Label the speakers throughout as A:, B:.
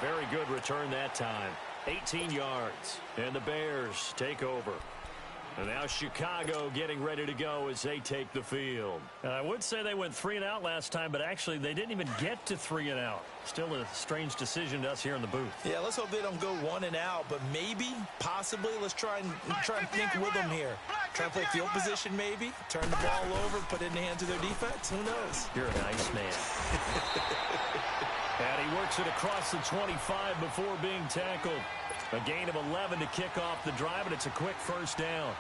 A: Very good return that time. 18 yards. And the Bears take over. And now Chicago getting ready to go as they take the field.
B: I would say they went 3 and out last time, but actually they didn't even get to 3 and out. Still a strange decision to us here in the booth.
C: Yeah, let's hope they don't go 1 and out, but maybe, possibly, let's try and think with them here. Try and play field position maybe, turn the ball over, put it in the hands of their defense. Who knows?
A: You're a nice man. And he works it across the 25 before being tackled. A gain of 11 to kick off the drive, and it's a quick first down.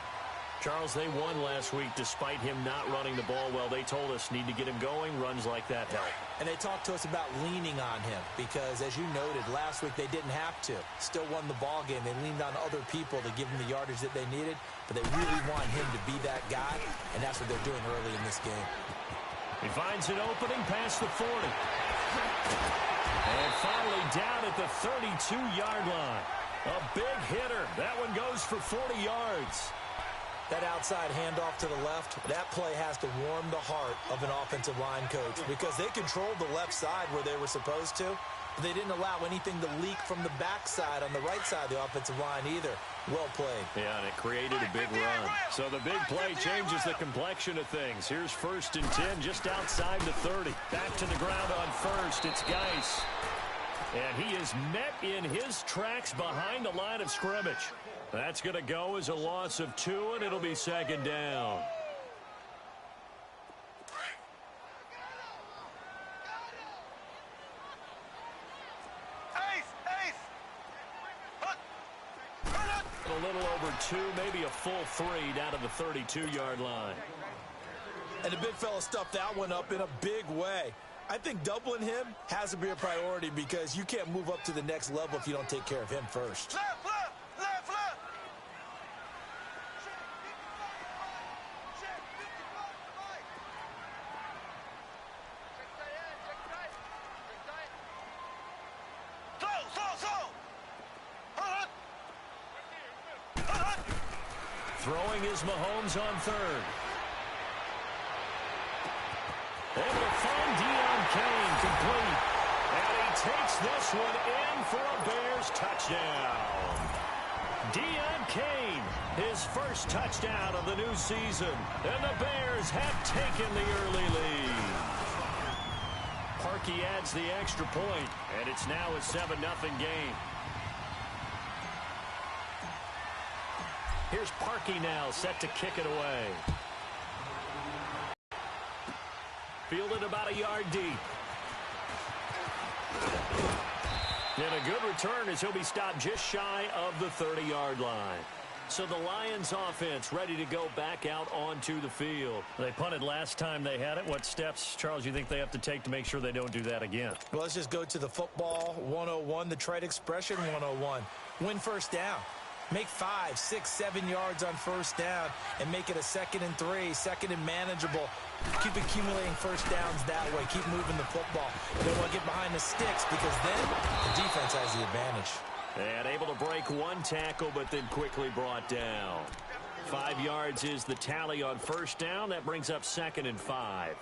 A: Charles, they won last week despite him not running the ball well. They told us need to get him going. Runs like that help.
C: And they talked to us about leaning on him because, as you noted, last week they didn't have to. Still won the ball game. They leaned on other people to give them the yardage that they needed, but they really want him to be that guy, and that's what they're doing early in this game.
A: He finds an opening past the 40. And finally down at the 32-yard line. A big hitter. That one goes for 40 yards.
C: That outside handoff to the left, that play has to warm the heart of an offensive line coach because they controlled the left side where they were supposed to, but they didn't allow anything to leak from the backside on the right side of the offensive line either. Well played.
A: Yeah, and it created a big run. So the big play changes the complexion of things. Here's 1st and 10 just outside the 30. Back to the ground on first. It's Geis. And he is met in his tracks behind the line of scrimmage. That's going to go as a loss of 2, and it'll be 2nd down. A little over 2, maybe a full 3 down to the 32-yard line.
C: And the big fella stuffed that one up in a big way. I think doubling him has to be a priority because you can't move up to the next level if you don't take care of him first.
A: Throwing is Mahomes on 3rd. Able to find Kane complete. And he takes this one in for a Bears touchdown. Kane, his first touchdown of the new season. And the Bears have taken the early lead. Parkey adds the extra point, and it's now a 7-0 game. Here's Parkey now, set to kick it away. Fielded about a yard deep. And a good return as he'll be stopped just shy of the 30-yard line. So the Lions offense ready to go back out onto the field.
B: They punted last time they had it. What steps, Charles, you think they have to take to make sure they don't do that again?
C: Well, let's just go to the football 101, the trite expression 101. Win first down. Make 5, 6, 7 yards on first down and make it a 2nd and 3, 2nd and manageable. Keep accumulating first downs that way. Keep moving the football. You don't want to get behind the sticks because then the defense has the advantage.
A: And able to break one tackle, but then quickly brought down. 5 yards is the tally on first down. That brings up 2nd and 5.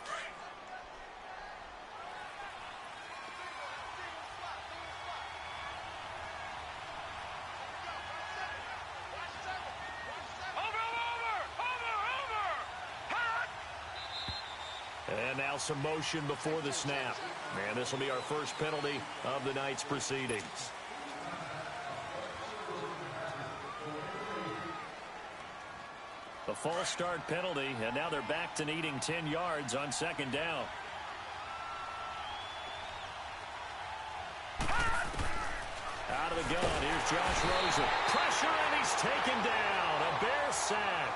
A: And now some motion before the snap. And this will be our first penalty of the night's proceedings. A false start penalty, and now they're back to needing 10 yards on 2nd down. Out of the gun, here's Josh Rosen. Pressure, and he's taken down. A Bears sack.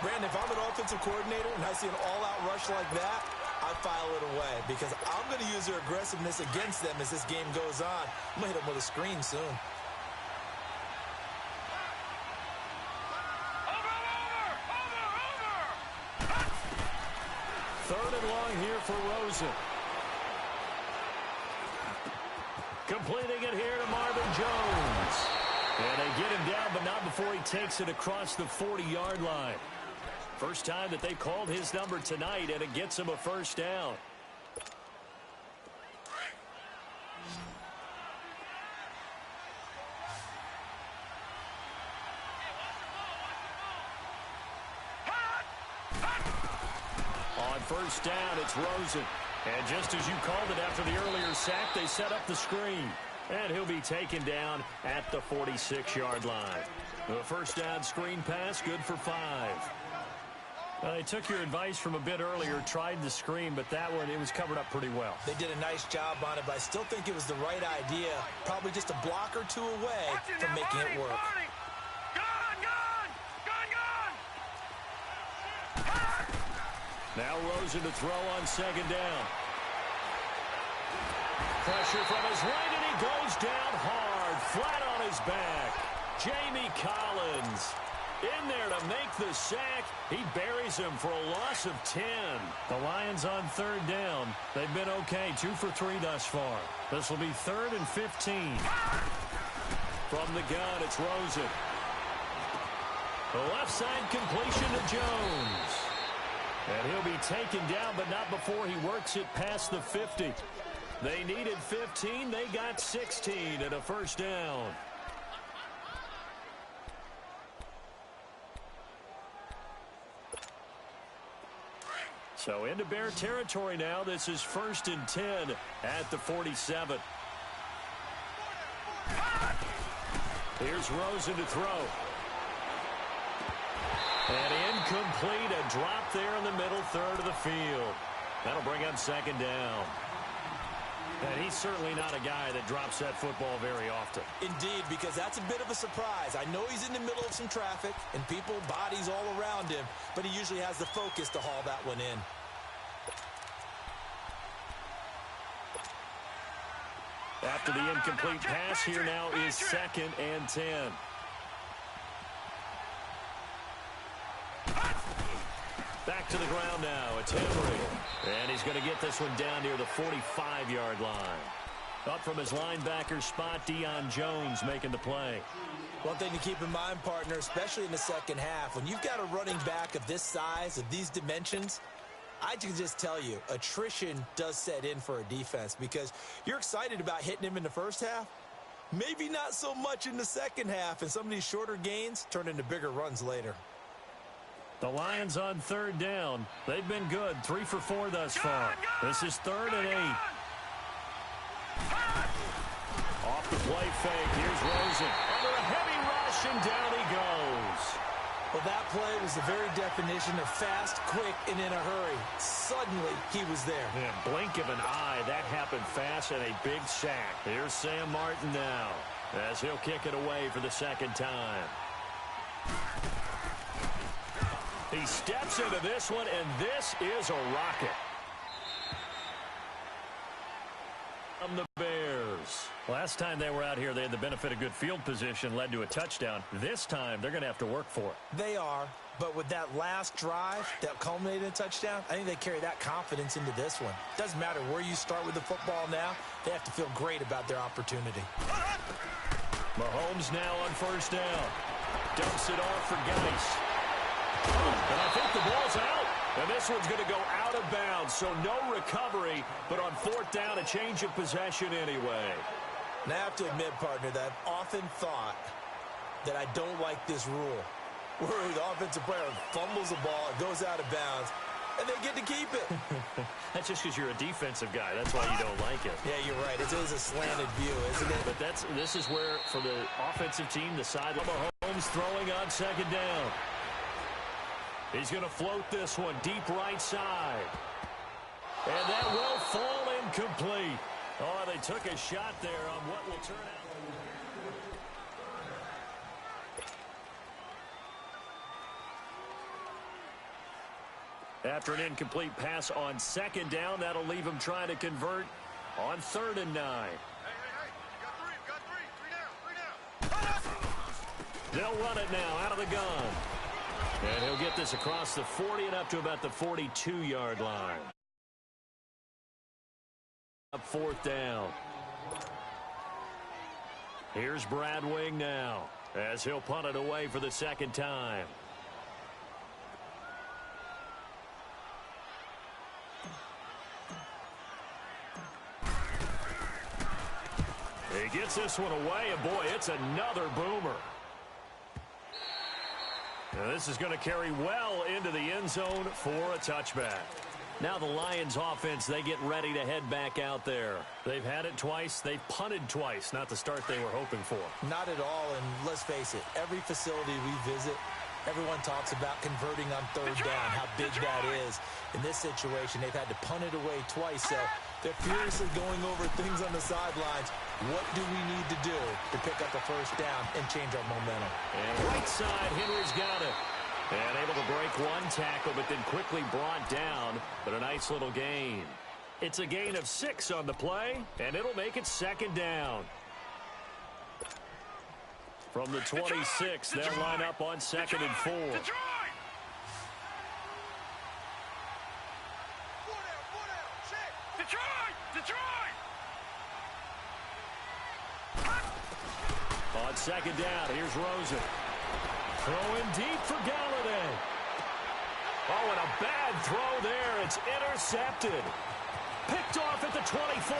C: Brandon, if I'm an offensive coordinator and I see an all-out rush like that, I file it away because I'm going to use their aggressiveness against them as this game goes on. I'm going to hit them with a screen soon.
A: Third and long here for Rosen. Completing it here to Marvin Jones. And they get him down, but not before he takes it across the 40-yard line. First time that they called his number tonight, and it gets him a first down. On first down, it's Rosen.
B: And just as you called it after the earlier sack, they set up the screen. And he'll be taken down at the 46-yard line. The first down screen pass, good for 5. They took your advice from a bit earlier, tried the screen, but that one, it was covered up pretty well.
C: They did a nice job on it, but I still think it was the right idea. Probably just a block or two away from making it work.
A: Now Rosen to throw on second down. Pressure from his right, and he goes down hard, flat on his back. Jamie Collins in there to make the sack. He buries him for a loss of 10.
B: The Lions on third down. They've been okay, 2 for 3 thus far. This will be 3rd and 15.
A: From the gun, it's Rosen. The left side completion to Jones. And he'll be taken down, but not before he works it past the 50. They needed 15. They got 16 and a first down. So into Bear territory now. This is 1st and 10 at the 47. Here's Rosen to throw. And incomplete, a drop there in the middle third of the field. That'll bring up second down. And he's certainly not a guy that drops that football very often.
C: Indeed, because that's a bit of a surprise. I know he's in the middle of some traffic and people, bodies all around him, but he usually has the focus to haul that one in.
A: After the incomplete pass, here now is 2nd and 10. Back to the ground now. It's Henry. And he's going to get this one down near the 45-yard line. Up from his linebacker spot, Deion Jones making the play.
C: One thing to keep in mind, partner, especially in the second half, when you've got a running back of this size, of these dimensions, I can just tell you, attrition does set in for a defense because you're excited about hitting him in the first half. Maybe not so much in the second half, and some of these shorter gains turn into bigger runs later.
B: The Lions on third down. They've been good, 3 for 4 thus far. This is 3rd and 8.
A: Off the play fake. Here's Rosen. Under a heavy rush, and down he goes.
C: Well, that play was the very definition of fast, quick, and in a hurry. Suddenly, he was there.
A: And blink of an eye, that happened fast, and a big sack. Here's Sam Martin now, as he'll kick it away for the second time. He steps into this one, and this is a rocket. From the Bears.
B: Last time they were out here, they had the benefit of good field position, led to a touchdown. This time, they're going to have to work for it.
C: They are, but with that last drive that culminated in a touchdown, I think they carry that confidence into this one. Doesn't matter where you start with the football now, they have to feel great about their opportunity.
A: Mahomes now on first down. Dumps it off for Geis. And I think the ball's out. And this one's going to go out of bounds, so no recovery, but on 4th down, a change of possession anyway.
C: Now, I have to admit, partner, that I've often thought that I don't like this rule, where the offensive player fumbles the ball, it goes out of bounds, and they get to keep it.
A: That's just because you're a defensive guy. That's why you don't like it.
C: Yeah, you're right. It is a slanted view, isn't it?
A: But this is where, for the offensive team, the side of Mahomes throwing on second down. He's going to float this one deep right side. And that will fall incomplete. Oh, they took a shot there on what will turn out. After an incomplete pass on second down, that'll leave him trying to convert on 3rd and 9.
D: Hey, you got three down.
A: They'll run it now out of the gun. And he'll get this across the 40 and up to about the 42-yard line. Up 4th down. Here's Brad Wing now, as he'll punt it away for the second time. He gets this one away, and boy, it's another boomer. Now this is going to carry well into the end zone for a touchback.
B: Now the Lions offense, they get ready to head back out there.
A: They've had it twice. They've punted twice. Not the start they were hoping for.
C: Not at all, and let's face it, every facility we visit, everyone talks about converting on third down, how big that is. In this situation, they've had to punt it away twice, so they're furiously going over things on the sidelines. What do we need to do to pick up a first down and change our momentum?
B: And right side, Henry's got it. And able to break one tackle, but then quickly brought down. But a nice little gain. It's a gain of 6 on the play, and it'll make it second down. From the 26, they'll line up on 2nd and 4. On 2nd down, here's Rosen. Throwing deep for Galladay. Oh, and a bad throw there. It's intercepted. Picked off at the 24.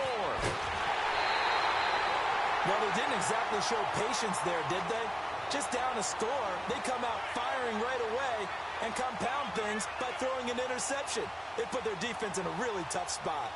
C: Well, they didn't exactly show patience there, did they? Just down a score, they come out firing right away and compound things by throwing an interception. They put their defense in a really tough spot.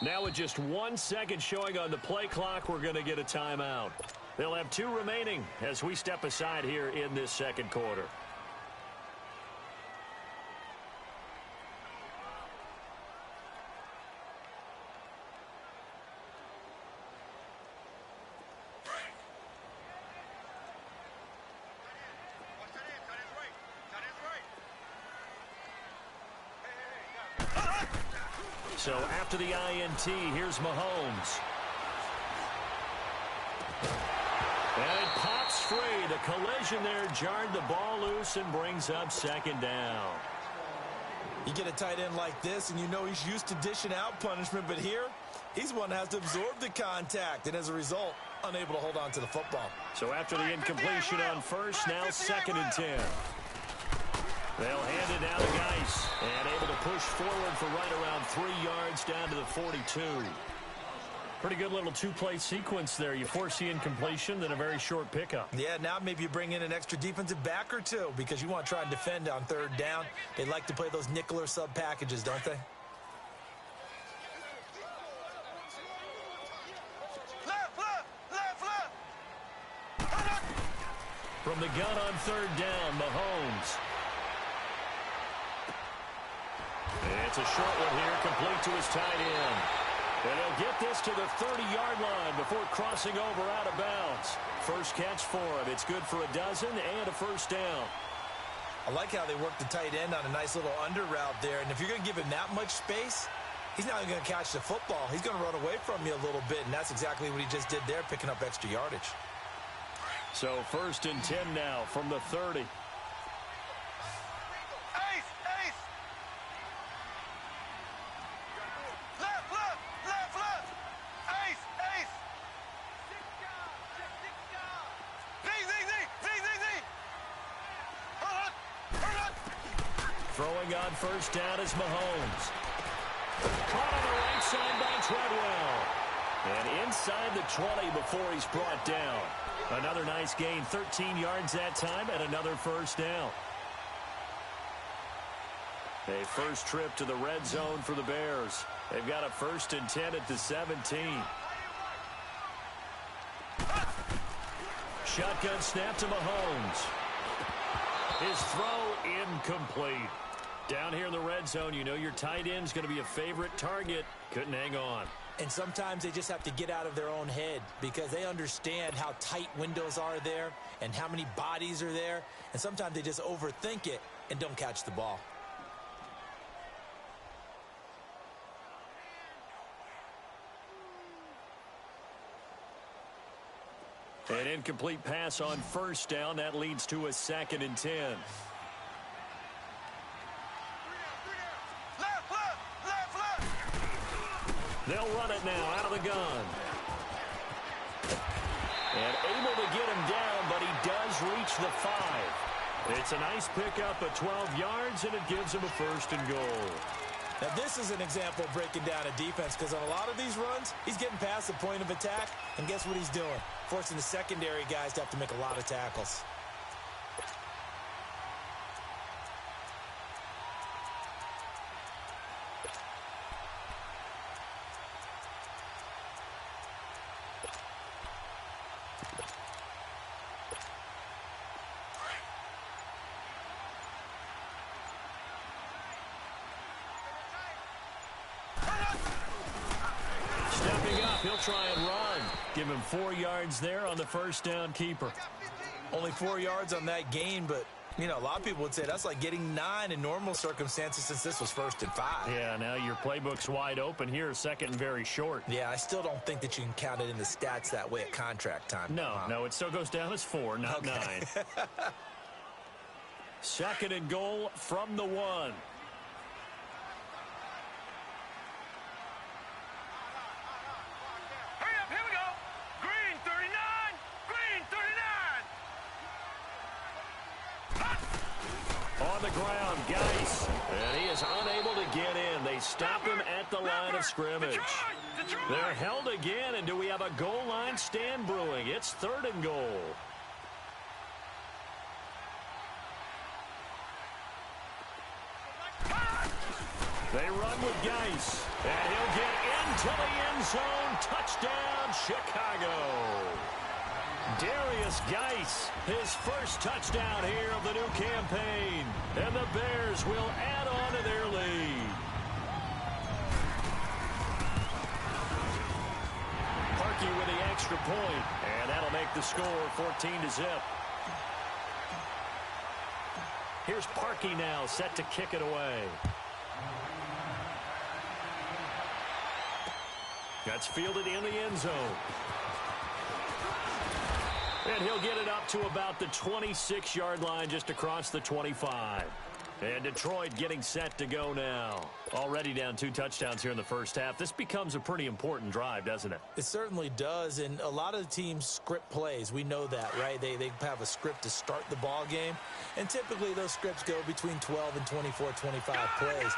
B: Now with just 1 second showing on the play clock, we're going to get a timeout. They'll have 2 remaining as we step aside here in this second quarter. So after the INT, here's Mahomes. And it pops free. The collision there jarred the ball loose and brings up 2nd down.
C: You get a tight end like this, and you know he's used to dishing out punishment, but here, he's one that has to absorb the contact, and as a result, unable to hold on to the football.
B: So after the incompletion on first, now 2nd and 10. They'll hand it down to Geis, and able to push forward for right around 3 yards down to the 42.
A: Pretty good little 2-play sequence there. You force the incompletion, then a very short pickup.
C: Yeah, now maybe you bring in an extra defensive back or 2 because you want to try and defend on 3rd down. They like to play those nickel or sub packages, don't they?
B: From the gun on 3rd down, Mahomes. It's a short one here, complete to his tight end. And he'll get this to the 30-yard line before crossing over out of bounds. First catch for him. It's good for a dozen and a first down.
C: I like how they work the tight end on a nice little under route there. And if you're going to give him that much space, he's not going to catch the football. He's going to run away from you a little bit, and that's exactly what he just did there, picking up extra yardage.
B: So 1st and 10 now from the 30. Throwing on 1st down is Mahomes. Caught on the right side by Treadwell. And inside the 20 before he's brought down. Another nice gain, 13 yards that time, and another first down. A first trip to the red zone for the Bears. They've got a 1st and 10 at the 17. Shotgun snap to Mahomes. His throw incomplete. Down here in the red zone, you know your tight end's going to be a favorite target. Couldn't hang on.
C: And sometimes they just have to get out of their own head because they understand how tight windows are there and how many bodies are there. And sometimes they just overthink it and don't catch the ball.
B: An incomplete pass on first down. That leads to a 2nd and 10.
D: Left.
B: They'll run it now out of the gun. And able to get him down, but he does reach the 5. It's a nice pickup of 12 yards, and it gives him a 1st and goal.
C: Now, this is an example of breaking down a defense because on a lot of these runs, he's getting past the point of attack, and guess what he's doing? Forcing the secondary guys to have to make a lot of tackles.
B: He'll try and run. Give him 4 yards there on the 1st down keeper.
C: Only 4 yards on that gain, but, you know, a lot of people would say that's like getting 9 in normal circumstances since this was 1st and 5.
B: Yeah, now your playbook's wide open here, 2nd and very short.
C: Yeah, I still don't think that you can count it in the stats that way at contract time.
B: No, it still goes down as 4, not 9. 2nd and goal from the 1. On the ground, Geis, and he is unable to get in. They stop him at the line of scrimmage. They're held again, and do we have a goal line stand brewing? It's 3rd and goal. They run with Geis, and he'll get into the end zone. Touchdown, Chicago. Darius Geis, his 1st touchdown here of the new campaign. And the Bears will add on to their lead. Parkey with the extra point, and that'll make the score 14-0. Here's Parkey now, set to kick it away. That's fielded in the end zone. And he'll get it up to about the 26-yard line, just across the 25. And Detroit getting set to go now. Already down 2 touchdowns here in the 1st half. This becomes a pretty important drive, doesn't it?
C: It certainly does, and a lot of the teams script plays. We know that, right? They have a script to start the ball game, and typically those scripts go between 12 and 24, 25 plays.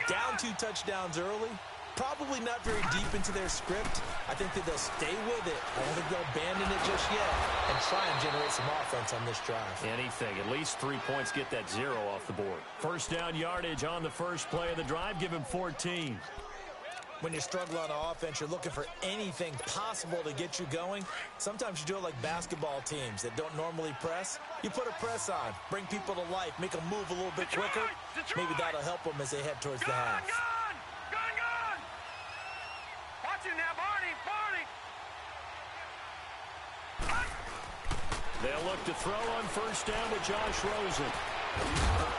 C: Down 2 touchdowns early. Probably not very deep into their script. I think that they'll stay with it. I don't think they'll abandon it just yet and try and generate some offense on this drive.
B: Anything. At least 3 points, get that 0 off the board. 1st down yardage on the 1st play of the drive. Give him 14.
C: When you struggle on offense, you're looking for anything possible to get you going. Sometimes you do it like basketball teams that don't normally press. You put a press on, bring people to life, make them move a little bit quicker. Maybe that'll help them as they head towards the half.
B: They'll look to throw on 1st down with Josh Rosen.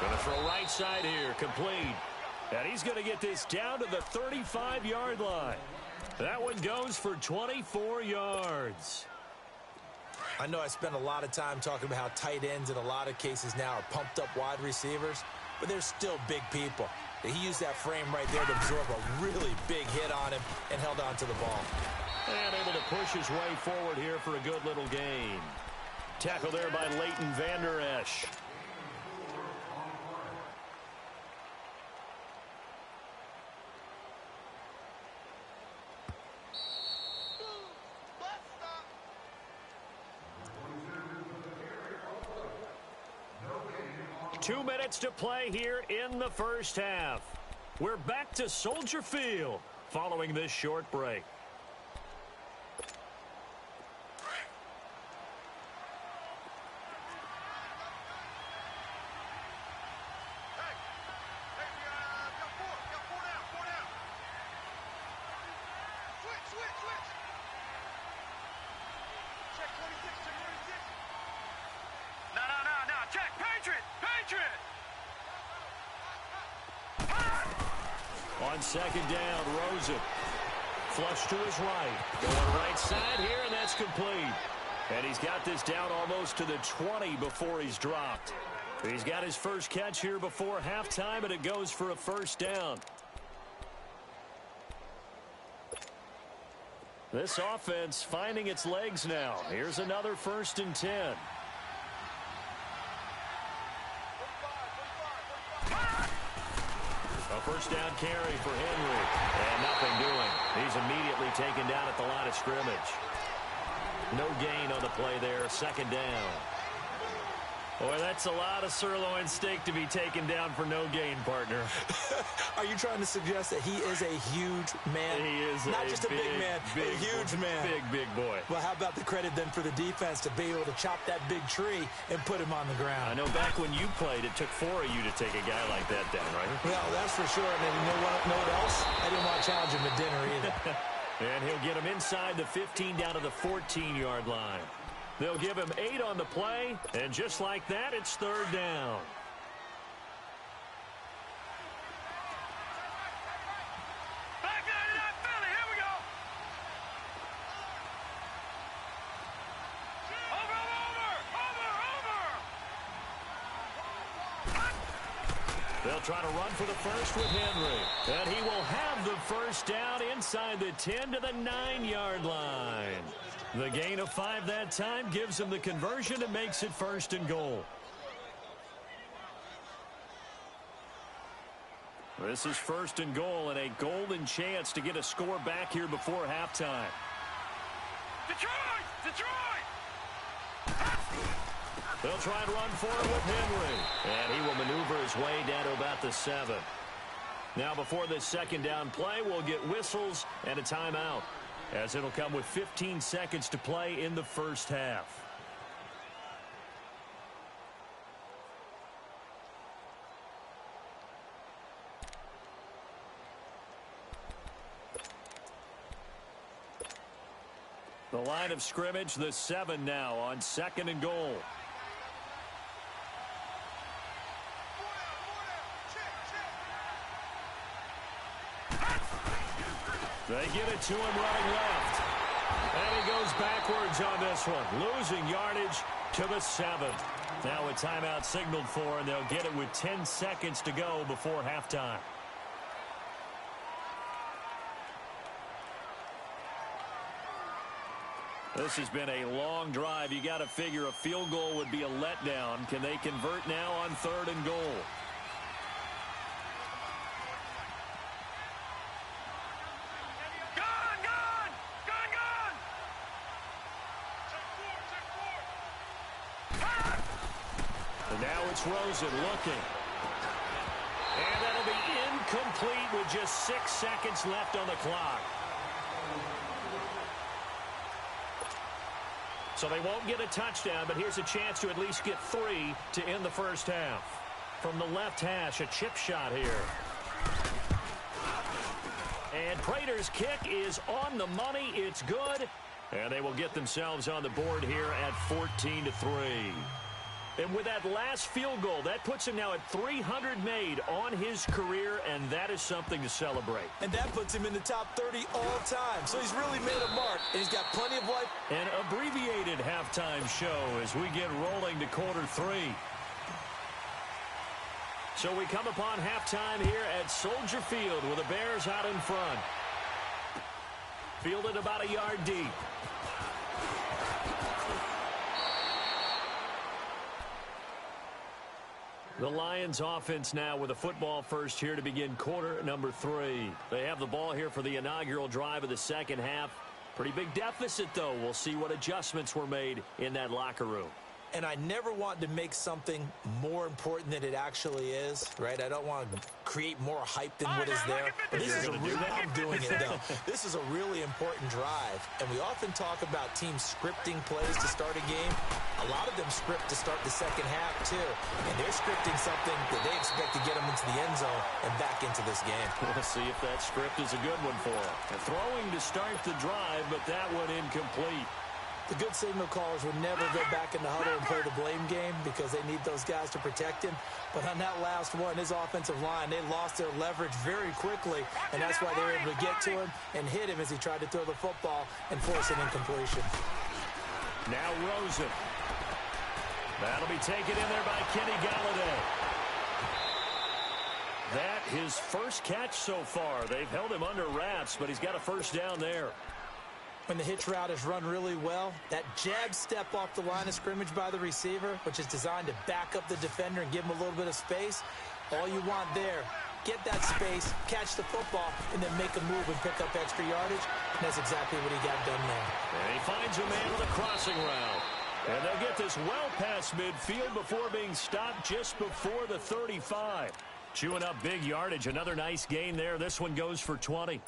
B: Going to throw right side here, complete. And he's going to get this down to the 35-yard line. That one goes for 24 yards.
C: I know I spent a lot of time talking about how tight ends in a lot of cases now are pumped up wide receivers, but they're still big people. He used that frame right there to absorb a really big hit on him and held on to the ball.
B: And able to push his way forward here for a good little gain. Tackle there by Leighton Vander Esch. Two minutes to play here in the 1st half. We're back to Soldier Field following this short break. On 2nd down, Rosen. Flush to his right. Going right side here, and that's complete.
A: And he's got this down almost to the 20 before he's dropped. He's got his first catch here before halftime, and it goes for a first down. This offense finding its legs now. Here's another 1st and 10. A first down carry for Henry. And nothing doing. He's immediately taken down at the line of scrimmage. No gain on the play there. 2nd down. Boy, that's a lot of sirloin steak to be taken down for no gain, partner.
C: Are you trying to suggest that he is a huge man?
A: He is
C: not just a big man, a huge man.
A: Big boy.
C: Well, how about the credit then for the defense to be able to chop that big tree and put him on the ground?
A: I know back when you played, it took 4 of you to take a guy like that down, right?
C: Well, that's for sure. And you know what else? I didn't want to challenge him at dinner either.
A: And he'll get him inside the 15 down to the 14-yard line. They'll give him 8 on the play, and just like that, it's 3rd down.
D: Back out of that Philly. Here we go. Over.
A: They'll try to run for the first with Henry. And he will have the first down inside the 10 to the 9-yard line. The gain of 5 that time gives him the conversion and makes it 1st and goal. This is 1st and goal and a golden chance to get a score back here before halftime.
D: Detroit!
A: They'll try and run for it with Henry. And he will maneuver his way down to about the 7. Now before this 2nd down play, we'll get whistles and a timeout, as it'll come with 15 seconds to play in the first half. The line of scrimmage, the 7 now on 2nd and goal. They get it to him running left. And he goes backwards on this one, losing yardage to the 7. Now a timeout signaled for, and they'll get it with 10 seconds to go before halftime. This has been a long drive. You got to figure a field goal would be a letdown. Can they convert now on 3rd and goal? Rosen looking. And that'll be incomplete with just 6 seconds left on the clock. So they won't get a touchdown, but here's a chance to at least get 3 to end the first half. From the left hash, a chip shot here. And Prater's kick is on the money. It's good. And they will get themselves on the board here at 14-3. And with that last field goal, that puts him now at 300 made on his career, and that is something to celebrate.
C: And that puts him in the top 30 all time. So he's really made a mark, and he's got plenty of life.
A: An abbreviated halftime show as we get rolling to quarter 3. So we come upon halftime here at Soldier Field with the Bears out in front. Fielded about a yard deep. The Lions offense now with a football first here to begin quarter number 3. They have the ball here for the inaugural drive of the second half. Pretty big deficit, though. We'll see what adjustments were made in that locker room.
C: And I never want to make something more important than it actually is, right? I don't want to create more hype than what is there. But this is I'm doing it, though. This is a really important drive. And we often talk about teams scripting plays to start a game. A lot of them script to start the second half, too. And they're scripting something that they expect to get them into the end zone and back into this game.
A: We'll see if that script is a good one for them. Throwing to start the drive, but that one incomplete.
C: The good signal callers would never go back in the huddle and play the blame game because they need those guys to protect him. But on that last one, his offensive line, they lost their leverage very quickly, and that's why they were able to get to him and hit him as he tried to throw the football and force an incompletion.
A: Now Rosen. That'll be taken in there by Kenny Galladay. That his first catch so far. They've held him under wraps, but he's got a first down there.
C: When the hitch route is run really well, that jab step off the line of scrimmage by the receiver, which is designed to back up the defender and give him a little bit of space, all you want there, get that space, catch the football, and then make a move and pick up extra yardage. And that's exactly what he got done there.
A: And he finds a man on the crossing route. And they'll get this well past midfield before being stopped just before the 35. Chewing up big yardage. Another nice gain there. This one goes for 20.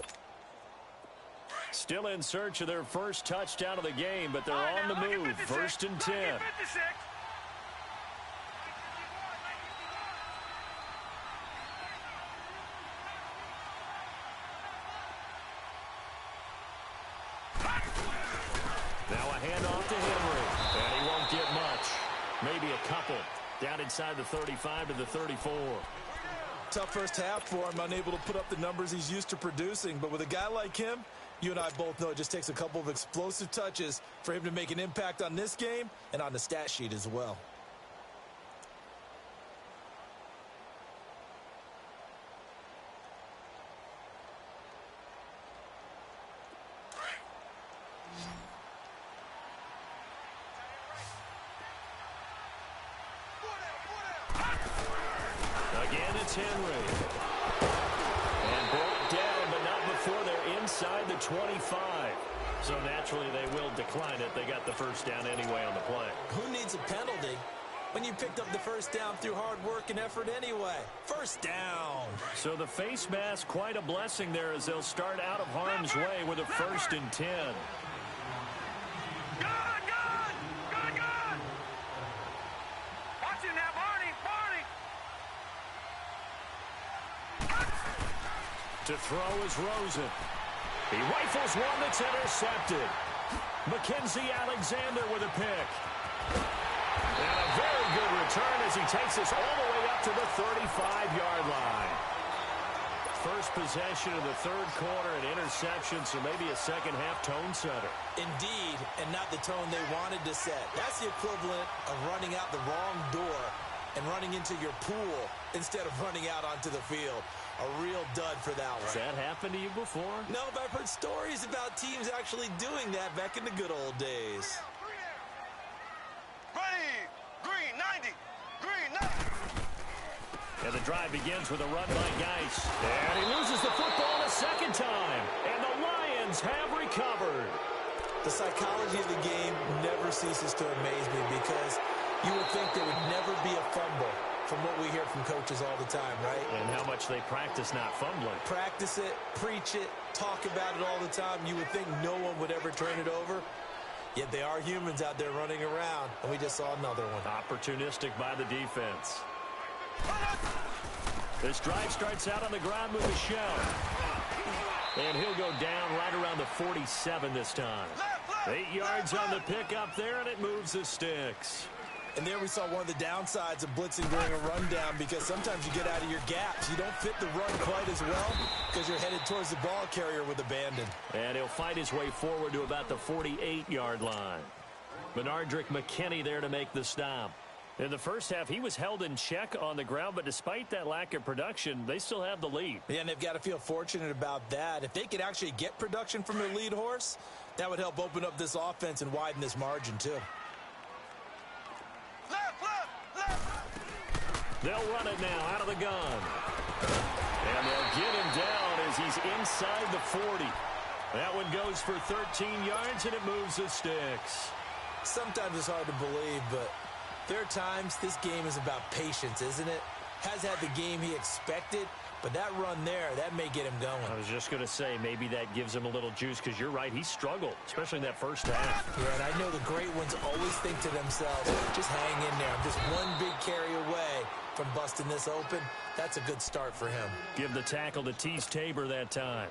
A: Still in search of their first touchdown of the game, but they're on the move. First and 10. Now a handoff to Henry, and he won't get much. Maybe a couple. Down inside the 35 to the 34.
C: Tough first half for him, unable to put up the numbers he's used to producing. But with a guy like him, you and I both know it just takes a couple of explosive touches for him to make an impact on this game and on the stat sheet as well.
A: Again, it's Henry. And brought down, but not before they're inside the 25. So naturally, they will decline it. They got the first down anyway on the play.
C: Who needs a penalty when you picked up the first down through hard work and effort anyway? First down.
A: So the face mask, quite a blessing there as they'll start out of harm's way with a first and 10.
D: Watch it now, Barney.
A: To throw is Rosen. He rifles one that's intercepted. Mackenzie Alexander with a pick. And a very good return as he takes us all the way up to the 35-yard line. First possession of the third quarter, an interception, so maybe a second-half tone setter.
C: Indeed, and not the tone they wanted to set. That's the equivalent of running out the wrong door and running into your pool instead of running out onto the field. A real dud for that one.
A: Has that happened to you before?
C: No, but I've heard stories about teams actually doing that back in the good old days.
D: Ready, green 90, green 90.
A: And the drive begins with a run by Geis. And he loses the football a second time. And the Lions have recovered.
C: The psychology of the game never ceases to amaze me because you would think there would never be a fumble from what we hear from coaches all the time, right?
A: And how much they practice not fumbling.
C: Practice it, preach it, talk about it all the time. You would think no one would ever turn it over. Yet they are humans out there running around, and we just saw another one.
A: Opportunistic by the defense. This drive starts out on the ground with Michelle. And he'll go down right around the 47 this time. 8 yards on the pickup there, and it moves the sticks.
C: And there we saw one of the downsides of blitzing during a rundown because sometimes you get out of your gaps. You don't fit the run quite as well because you're headed towards the ball carrier with abandon.
A: And he'll fight his way forward to about the 48-yard line. Benardrick McKinney there to make the stop. In the first half, he was held in check on the ground, but despite that lack of production, they still have the lead.
C: Yeah, and they've got to feel fortunate about that. If they could actually get production from their lead horse, that would help open up this offense and widen this margin too.
A: They'll run it now out of the gun. And they'll get him down as he's inside the 40. That one goes for 13 yards, and it moves the sticks.
C: Sometimes it's hard to believe, but there are times this game is about patience, isn't it? Has had the game he expected, but that run there, that may get him going.
A: I was just going to say, maybe that gives him a little juice, because you're right, he struggled, especially in that first half.
C: Yeah, and I know the great ones always think to themselves, just hang in there. I'm just one big carry away from busting this open. That's a good start for him.
A: Give the tackle to Tease Tabor that time.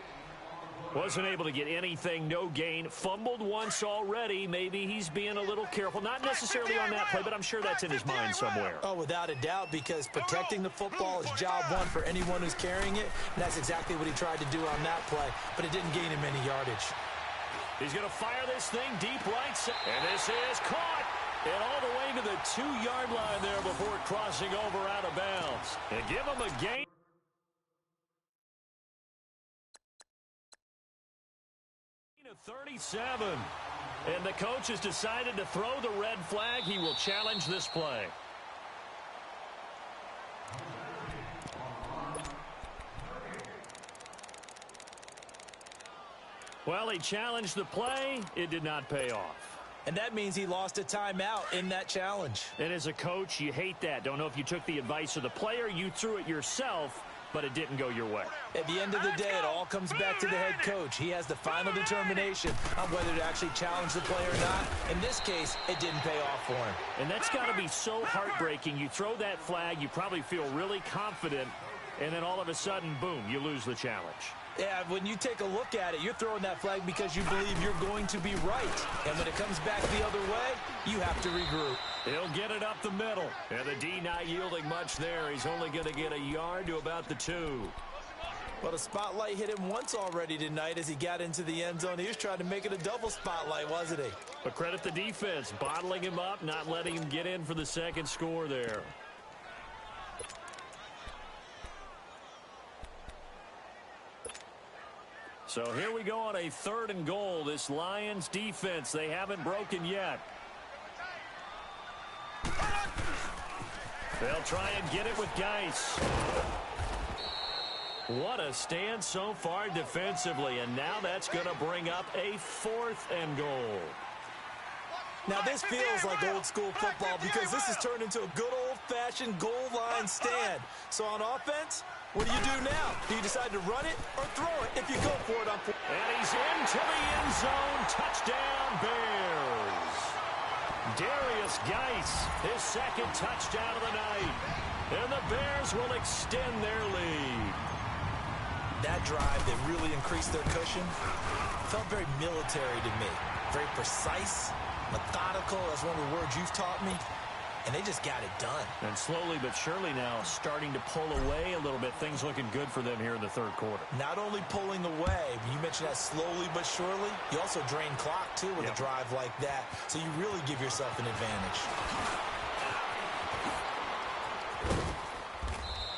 A: Wasn't able to get anything, no gain. Fumbled once already. Maybe he's being a little careful. Not necessarily on that play, but I'm sure that's in his mind somewhere.
C: Oh, without a doubt, because protecting the football is job one for anyone who's carrying it. And that's exactly what he tried to do on that play, but it didn't gain him any yardage.
B: He's going to fire this thing deep right side. And this is caught. And all the way to the 2-yard line there before crossing over out of bounds. And give him a gain. 37. And the coach has decided to throw the red flag. He will challenge this play. Well, he challenged the play. It did not pay off.
C: And that means he lost a timeout in that challenge.
B: And as a coach, you hate that. Don't know if you took the advice of the player. You threw it yourself, but it didn't go your way.
C: At the end of the day, it all comes back to the head coach. He has the final determination on whether to actually challenge the play or not. In this case, it didn't pay off for him.
B: And that's got to be so heartbreaking. You throw that flag, you probably feel really confident, and then all of a sudden, boom, you lose the challenge.
C: Yeah, when you take a look at it, you're throwing that flag because you believe you're going to be right. And when it comes back the other way, you have to regroup.
B: He'll get it up the middle. And the D not yielding much there. He's only going to get a yard to about the 2.
C: Well, the spotlight hit him once already tonight as he got into the end zone. He was trying to make it a double spotlight, wasn't he?
B: But credit the defense, bottling him up, not letting him get in for the second score there. So here we go on a 3rd and goal. This Lions defense, they haven't broken yet. They'll try and get it with Geis. What a stand so far defensively, and now that's going to bring up a 4th and goal.
C: Now this feels like old school football because this has turned into a good old-fashioned goal line stand. So on offense, what do you do now? Do you decide to run it or throw it? If you go for it on 4th.
B: And he's into the end zone. Touchdown, Bears. Darius Geis, his 2nd touchdown of the night. And the Bears will extend their lead.
C: That drive that really increased their cushion felt very military to me. Very precise, methodical, that's one of the words you've taught me. And they just got it done.
B: And slowly but surely now starting to pull away a little bit. Things looking good for them here in the 3rd quarter.
C: Not only pulling away, you mentioned that slowly but surely, you also drain clock, too, with a drive like that. So you really give yourself an advantage.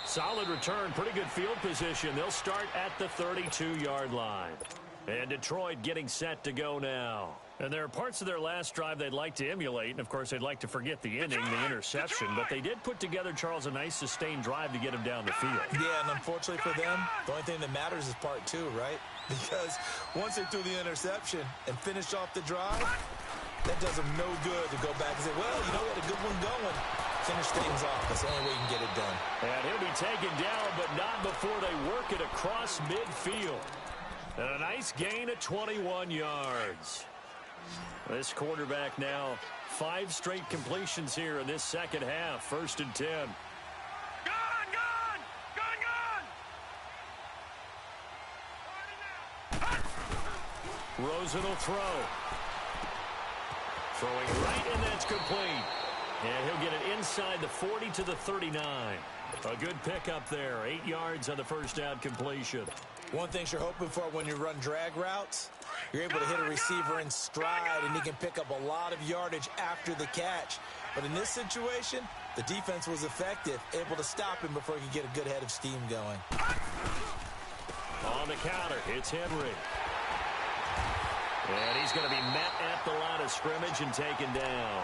B: Solid return, pretty good field position. They'll start at the 32-yard line. And Detroit getting set to go now. And there are parts of their last drive they'd like to emulate. And, of course, they'd like to forget the inning, the interception. But they did put together, Charles, a nice sustained drive to get him down the field.
C: Yeah, and unfortunately for them, the only thing that matters is part 2, right? Because once they threw the interception and finished off the drive, that does them no good to go back and say, well, you know what, a good one going. Finish things off. That's the only way you can get it done.
B: And he'll be taken down, but not before they work it across midfield. And a nice gain of 21 yards. This quarterback now 5 straight completions here in this second half. 1st and 10. Rosen will throw. Throwing right, and that's complete. And he'll get it inside the 40 to the 39. A good pickup there. 8 yards on the first down completion.
C: One thing you're hoping for when you run drag routes, you're able to hit a receiver in stride, and he can pick up a lot of yardage after the catch. But in this situation, the defense was effective, able to stop him before he could get a good head of steam going.
B: On the counter, it's Henry. And he's going to be met at the line of scrimmage and taken down.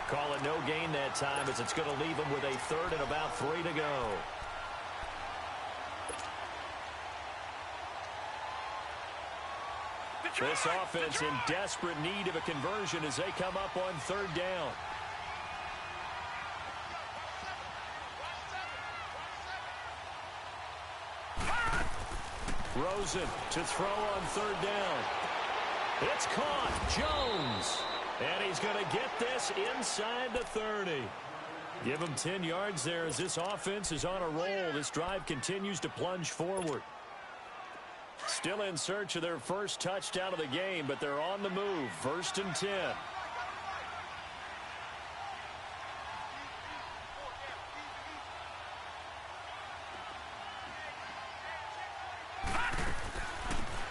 B: Call it no gain that time, as it's going to leave him with a 3rd and about 3 to go. This offense in desperate need of a conversion as they come up on 3rd down. Rosen to throw on 3rd down. It's caught. Jones. And he's going to get this inside the 30. Give him 10 yards there as this offense is on a roll. This drive continues to plunge forward. Still in search of their first touchdown of the game, but they're on the move. 1st and 10.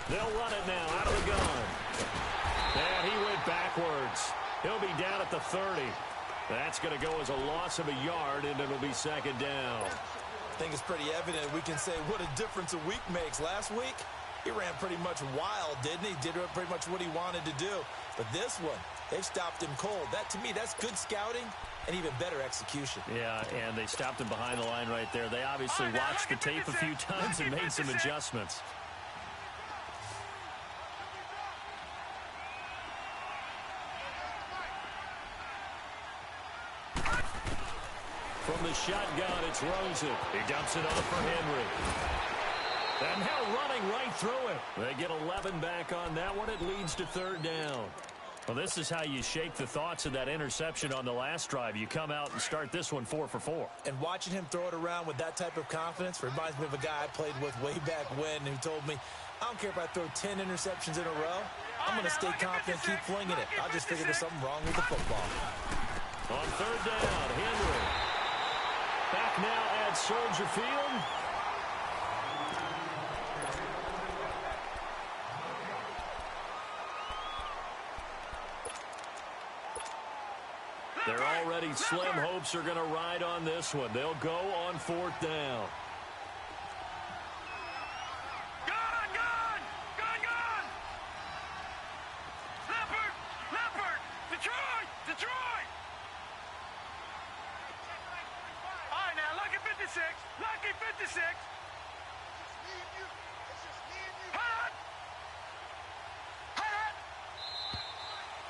B: They'll run it now out of the gun. backwards. He'll be down at the 30. That's going to go as a loss of a yard, and it'll be second down.
C: I think it's pretty evident we can say what a difference a week makes. Last week, he ran pretty much wild, didn't he? Did pretty much what he wanted to do. But this one, they've stopped him cold. That, to me, that's good scouting and even better execution.
B: Yeah, and they stopped him behind the line right there. They obviously watched the tape a few times and made some adjustments. From the shotgun, it's Rosen. He dumps it off for Henry. And now running right through it. They get 11 back on that one. It leads to third down. Well, this is how you shake the thoughts of that interception on the last drive. You come out and start this one 4 for 4.
C: And watching him throw it around with that type of confidence reminds me of a guy I played with way back when who told me, I don't care if I throw 10 interceptions in a row. I'm going to stay confident, keep flinging it. I just figured there's something wrong with the football.
B: On third down, Henry. Back now at Soldier Field. They're already slim hopes are going to ride on this one. They'll go on fourth down.
D: Gun! Leopard! Detroit! All right, now, lucky 56.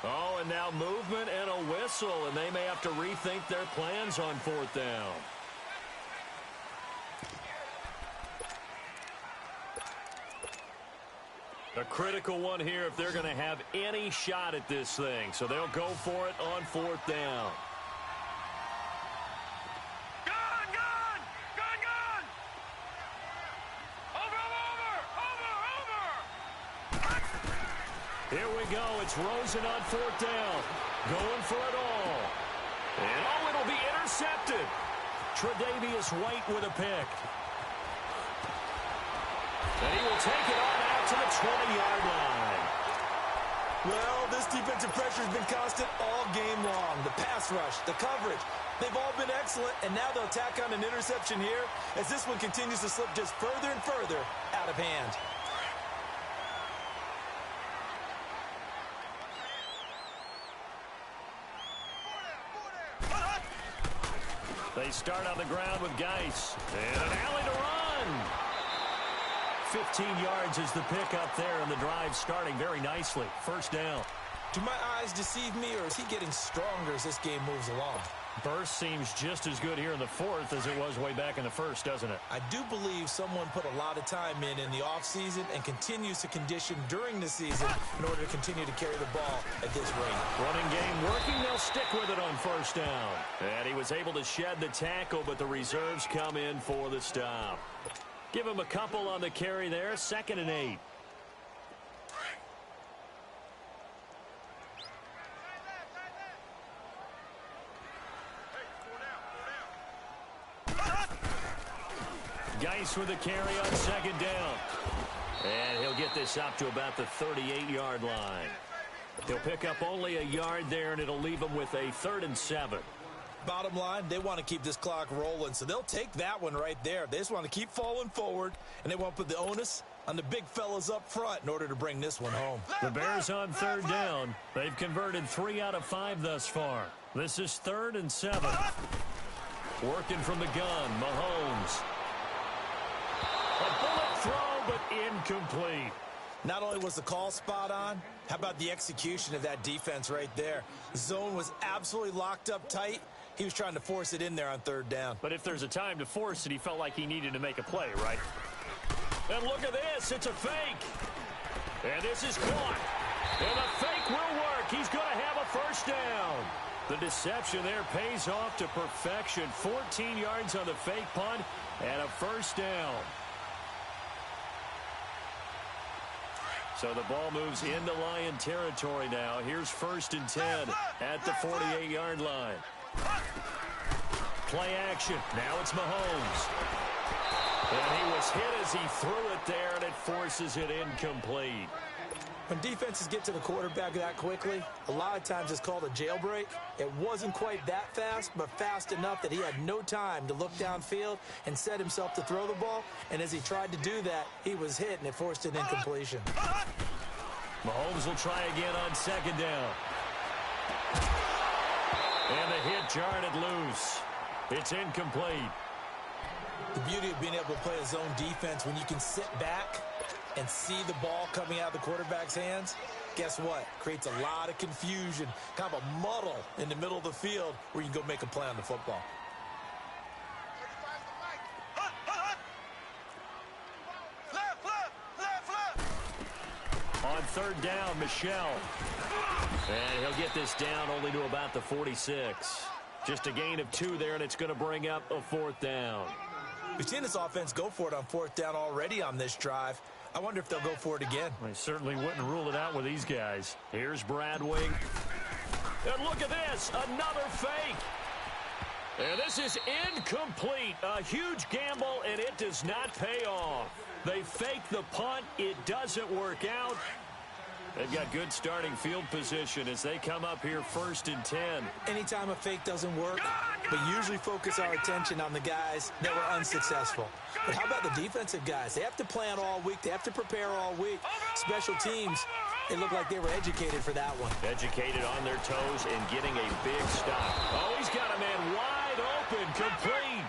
B: Oh, and now movement and a whistle, and they may have to rethink their plans on fourth down. A critical one here if they're going to have any shot at this thing. So they'll go for it on fourth down.
D: Gun! Over!
B: Here we go. It's Rosen on fourth down. Going for it all. And oh, it'll be intercepted. Tre'Davious White with a pick. And he will take it on out to the 20-yard line.
C: Well, this defensive pressure has been constant all game long. The pass rush, the coverage, they've all been excellent, and now they'll tack on an interception here as this one continues to slip just further and further out of hand.
B: They start on the ground with Geis. And an alley to run. 15 yards is the pickup there, and the drive starting very nicely. First down.
C: Do my eyes deceive me, or is he getting stronger as this game moves along?
B: Burst seems just as good here in the fourth as it was way back in the first, doesn't it?
C: I do believe someone put a lot of time in the offseason and continues to condition during the season in order to continue to carry the ball at this rate.
B: Running game working. They'll stick with it on first down. And he was able to shed the tackle, but the reserves come in for the stop. Give him a couple on the carry there. 2nd and 8. Geis with the carry on 2nd down. And he'll get this up to about the 38-yard line. He'll pick up only a yard there, and it'll leave him with a 3rd and 7.
C: Bottom line, they want to keep this clock rolling, so they'll take that one right there. They just want to keep falling forward, and they want to put the onus on the big fellas up front in order to bring this one home.
B: The Bears on 3rd down. They've converted 3 out of 5 thus far. This is 3rd and 7. Working from the gun, Mahomes. A bullet throw, but incomplete.
C: Not only was the call spot on, how about the execution of that defense right there? The zone was absolutely locked up tight. He was trying to force it in there on 3rd down.
B: But if there's a time to force it, he felt like he needed to make a play, right? And look at this. It's a fake. And this is caught. And the fake will work. He's going to have a first down. The deception there pays off to perfection. 14 yards on the fake punt and a first down. So the ball moves into Lion territory now. Here's 1st and 10 at the 48-yard line. Play action. Now it's Mahomes. And he was hit as he threw it there, and it forces it incomplete.
C: When defenses get to the quarterback that quickly, a lot of times it's called a jailbreak. It wasn't quite that fast, but fast enough that he had no time to look downfield and set himself to throw the ball. And as he tried to do that, he was hit, and it forced an incompletion.
B: Mahomes will try again on second down. And the hit jarred it loose. It's incomplete.
C: The beauty of being able to play a zone defense when you can sit back and see the ball coming out of the quarterback's hands, guess what? Creates a lot of confusion, kind of a muddle in the middle of the field where you can go make a play on the football.
B: On third down, Michelle. And he'll get this down only to about the 46. Just a gain of 2 there, and it's going to bring up a fourth down.
C: We've seen this offense go for it on fourth down already on this drive. I wonder if they'll go for it again.
B: I certainly wouldn't rule it out with these guys. Here's Bradwing. And look at this, another fake. And this is incomplete. A huge gamble, and it does not pay off. They fake the punt. It doesn't work out. They've got good starting field position as they come up here 1st and 10.
C: Anytime a fake doesn't work, we usually focus our attention on the guys that were unsuccessful. But how about the defensive guys? They have to plan all week. They have to prepare all week. Special teams, it looked like they were educated for that one.
B: Educated on their toes and getting a big stop. Oh, he's got a man wide open, complete.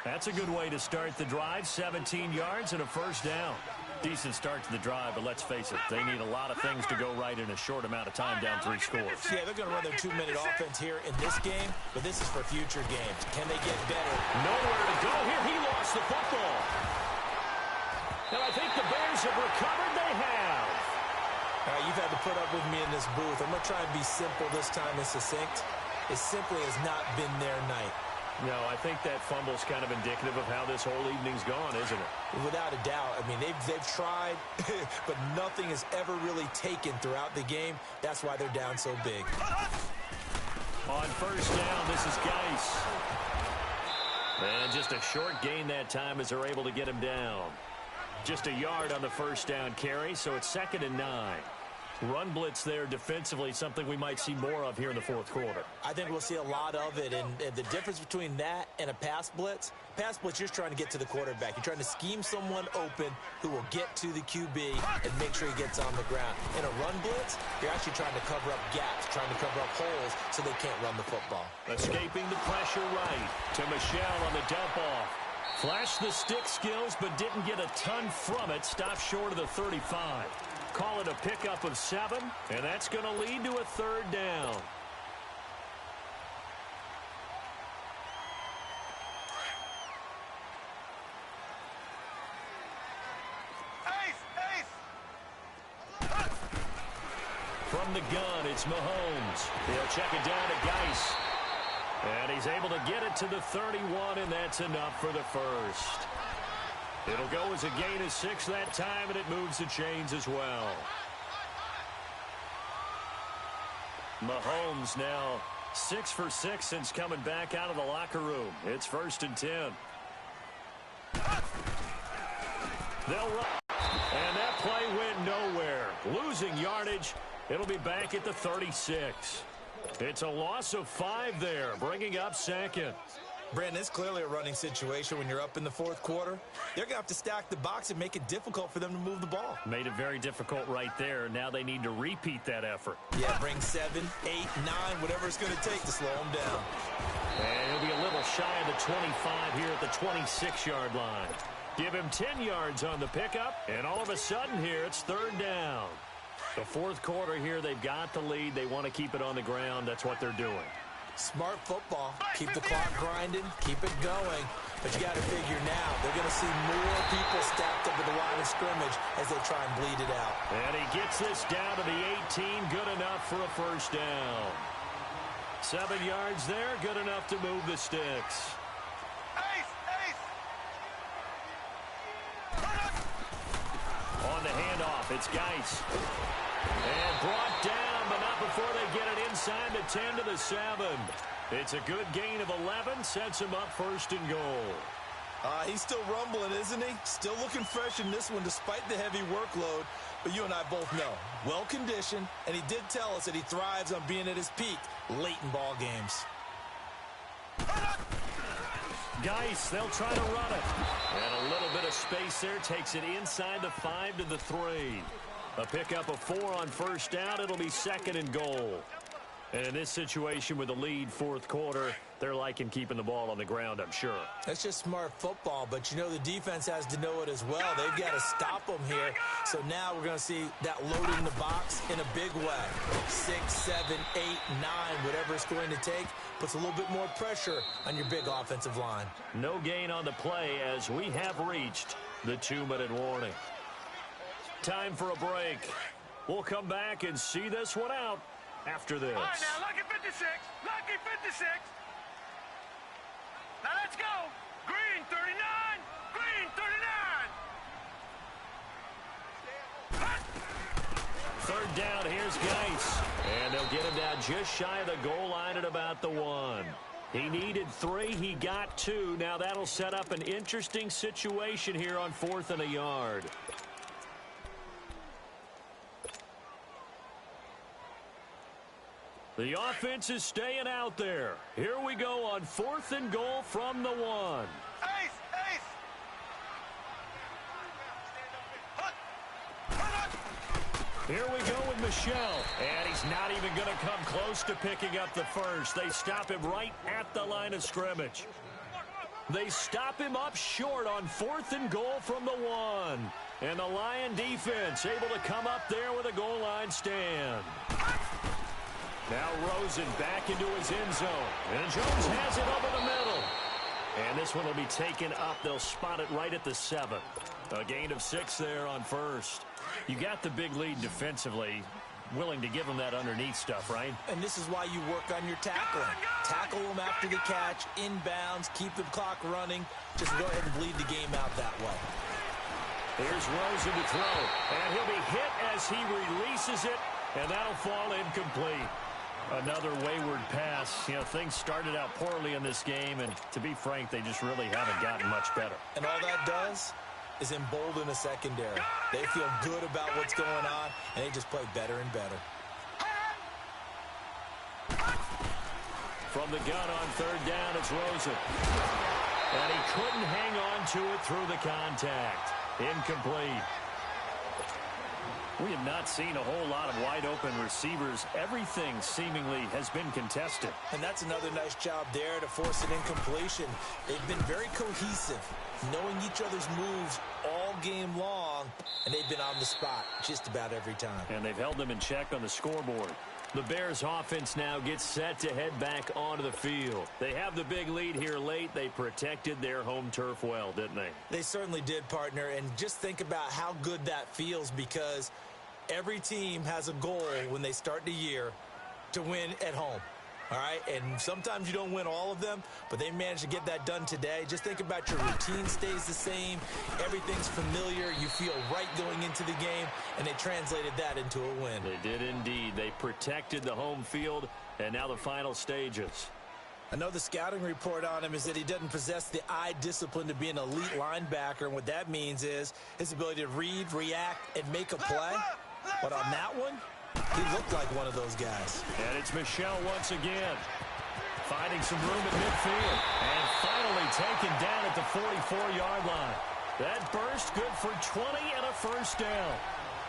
B: That's a good way to start the drive. 17 yards and a first down. Decent start to the drive, but let's face it, they need a lot of things to go right in a short amount of time down 3 scores.
C: Yeah, they're going to run their 2-minute offense here in this game, but this is for future games. Can they get better?
B: Nowhere to go here. He lost the football. And I think the Bears have recovered. They have.
C: All right, you've had to put up with me in this booth. I'm going to try and be simple this time and succinct. It simply has not been their night.
B: No, I think that fumble's kind of indicative of how this whole evening's gone, isn't it?
C: Without a doubt. I mean, they've tried, but nothing has ever really taken throughout the game. That's why they're down so big.
B: On first down, this is Geis. And just a short gain that time as they're able to get him down. Just a yard on the first down carry, so it's 2nd and 9. Run blitz there defensively, something we might see more of here in the fourth quarter.
C: I think we'll see a lot of it, and the difference between that and a pass blitz, you're just trying to get to the quarterback. You're trying to scheme someone open who will get to the QB and make sure he gets on the ground. In a run blitz, you're actually trying to cover up gaps, trying to cover up holes so they can't run the football.
B: Escaping the pressure right to Michelle on the dump off. Flashed the stick skills, but didn't get a ton from it. Stopped short of the 35. Call it a pickup of 7, and that's going to lead to a 3rd down. From the gun, it's Mahomes. He'll check it down to Geis. And he's able to get it to the 31, and that's enough for the first. It'll go as a gain of 6 that time, and it moves the chains as well. Mahomes now 6 for 6 since coming back out of the locker room. It's 1st and 10. They'll run. And that play went nowhere. Losing yardage. It'll be back at the 36. It's a loss of 5 there, bringing up 2nd.
C: Brandon, it's clearly a running situation when you're up in the fourth quarter. They're going to have to stack the box and make it difficult for them to move the ball.
B: Made it very difficult right there. Now they need to repeat that effort.
C: Yeah, bring 7, 8, 9, whatever it's going to take to slow them down.
B: And he'll be a little shy of the 25 here at the 26-yard line. Give him 10 yards on the pickup, and all of a sudden here it's 3rd down. The fourth quarter here, they've got the lead. They want to keep it on the ground. That's what they're doing.
C: Smart football. Keep the clock grinding. Keep it going. But you got to figure now, they're going to see more people stacked up at the line of scrimmage as they try and bleed it out.
B: And he gets this down to the 18. Good enough for a first down. 7 yards there. Good enough to move the sticks. On the handoff, it's Geis. And brought down, but not before they get it inside the 10 to the 7. It's a good gain of 11, sets him up 1st and goal.
C: He's still rumbling, isn't he? Still looking fresh in this one despite the heavy workload. But you and I both know, well-conditioned, and he did tell us that he thrives on being at his peak late in ball games.
B: Geis, they'll try to run it. And a little bit of space there takes it inside the 5 to the 3. A pickup of 4 on first down. It'll be 2nd and goal. And in this situation with the lead fourth quarter, they're liking keeping the ball on the ground, I'm sure.
C: That's just smart football, but you know the defense has to know it as well. They've got to stop them here. So now we're going to see that loading the box in a big way. 6, 7, 8, 9, whatever it's going to take, puts a little bit more pressure on your big offensive line.
B: No gain on the play as we have reached the 2-minute warning. Time for a break. We'll come back and see this one out after this.
D: All right, now, lucky 56. Lucky 56. Now, let's go. Green, 39. Green, 39.
B: Third down, here's Geis. And they'll get him down just shy of the goal line at about the 1. He needed 3. He got 2. Now that'll set up an interesting situation here on 4th and a yard. The offense is staying out there. Here we go on 4th and goal from the 1.
D: Ace, ace.
B: Here we go with Michelle. And he's not even going to come close to picking up the first. They stop him right at the line of scrimmage. They stop him up short on 4th and goal from the 1. And the Lion defense able to come up there with a goal line stand. Now Rosen back into his end zone. And Jones has it over the middle. And this one will be taken up. They'll spot it right at the 7. A gain of 6 there on first. You got the big lead defensively. Willing to give them that underneath stuff, right?
C: And this is why you work on your tackling. Tackle them after the catch, inbounds, keep the clock running. Just go ahead and bleed the game out that way.
B: Here's Rosen to throw. And he'll be hit as he releases it. And that'll fall incomplete. Another wayward pass. You know, things started out poorly in this game, and to be frank, they just really haven't gotten much better.
C: And all that does is embolden a secondary. They feel good about what's going on, and they just play better and better.
B: From the gun on 3rd down, it's Rosen. And he couldn't hang on to it through the contact. Incomplete. We have not seen a whole lot of wide-open receivers. Everything seemingly has been contested.
C: And that's another nice job there to force an incompletion. They've been very cohesive, knowing each other's moves all game long, and they've been on the spot just about every time.
B: And they've held them in check on the scoreboard. The Bears offense now gets set to head back onto the field. They have the big lead here late. They protected their home turf well, didn't they?
C: They certainly did, partner. And just think about how good that feels, because every team has a goal when they start the year to win at home. All right, and sometimes you don't win all of them, but they managed to get that done today. Just think about your routine stays the same. Everything's familiar. You feel right going into the game, and they translated that into a win.
B: They did indeed. They protected the home field, and now the final stages.
C: I know the scouting report on him is that he doesn't possess the eye discipline to be an elite linebacker, and what that means is his ability to read, react, and make a play. But on that one, he looked like one of those guys.
B: And it's Michelle once again. Finding some room at midfield. And finally taken down at the 44-yard line. That burst good for 20 and a first down.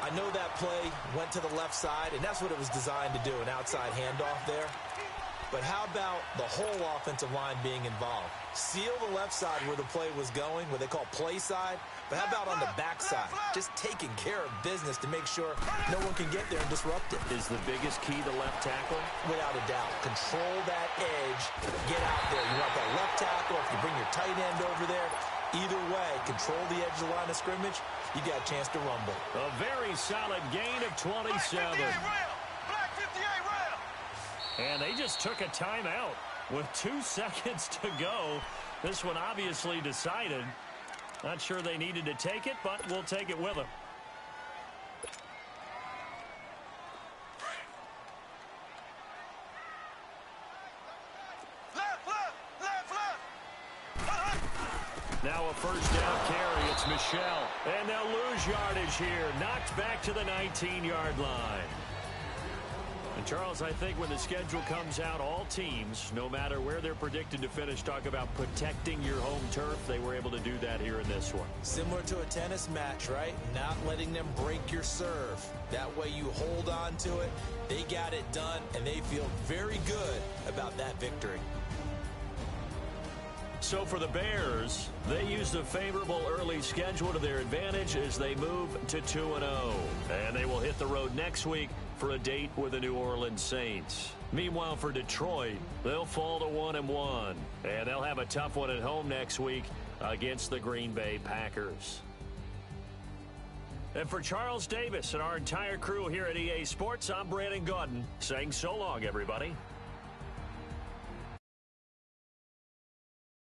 C: I know that play went to the left side, and that's what it was designed to do, an outside handoff there. But how about the whole offensive line being involved? Seal the left side where the play was going, what they call play side. But how about on the back side? Just taking care of business to make sure no one can get there and disrupt it.
B: Is the biggest key the left tackle?
C: Without a doubt. Control that edge. Get out there. You want that left tackle. If you bring your tight end over there, either way, control the edge of the line of scrimmage, you got a chance to rumble.
B: A very solid gain of 27.
D: Black 58 rail.
B: And they just took a timeout with 2 seconds to go. This one obviously decided. Not sure they needed to take it, but we'll take it with them.
A: Now a first down carry. It's Michelle. And they'll lose yardage here. Knocked back to the 19-yard line. And, Charles, I think when the schedule comes out, all teams, no matter where they're predicted to finish, talk about protecting your home turf. They were able to do that here in this one.
C: Similar to a tennis match, right? Not letting them break your serve. That way you hold on to it. They got it done, and they feel very good about that victory.
A: So for the Bears, they used a favorable early schedule to their advantage as they move to 2-0. And they will hit the road next week for a date with the New Orleans Saints. Meanwhile, for Detroit, they'll fall to 1-1. And they'll have a tough one at home next week against the Green Bay Packers. And for Charles Davis and our entire crew here at EA Sports, I'm Brandon Gaudin saying so long, everybody.